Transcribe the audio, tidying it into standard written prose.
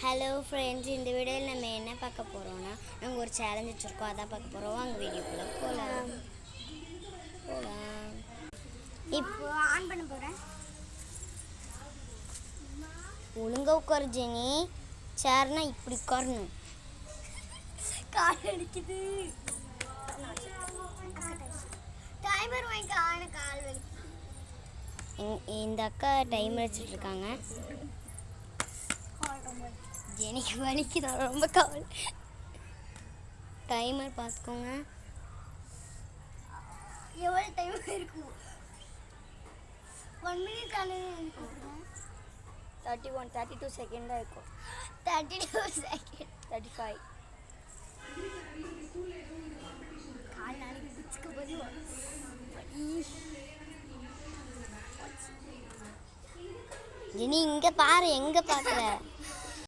Hello friends, இந்த வீடியோவில் நம்ம என்ன பார்க்க போகிறோன்னா, நாங்கள் ஒரு சேலஞ்ச் வச்சுருக்கோம், அதான் பார்க்க போகிறோம். வாங்க வீடியோக்குள்ளே போகலாம். இப்போ ஆன் பண்ண போகிறேன். ஒழுங்காக உட்காரு ஜெனி. சேர்னா இப்படி உட்காரணும். கால் அடிக்குது. டைமர் வாங்கி கால் வலி. இந்த அக்கா டைமர் வச்சுட்டு இருக்காங்க. எனக்கு வலிக்குது, ரொம்ப கவலை. டைமர் பார்த்துக்கோங்க. எவ்வளோ டைம் இருக்கும்? 1 minute இருக்கும். 31 32 செகண்ட் தான் இருக்கும். 32 செகண்ட் 35. கால் நாளைக்கு பிச்சுக்க போது. ஜெனி இங்கே பாரு, எங்கே பார்க்குற?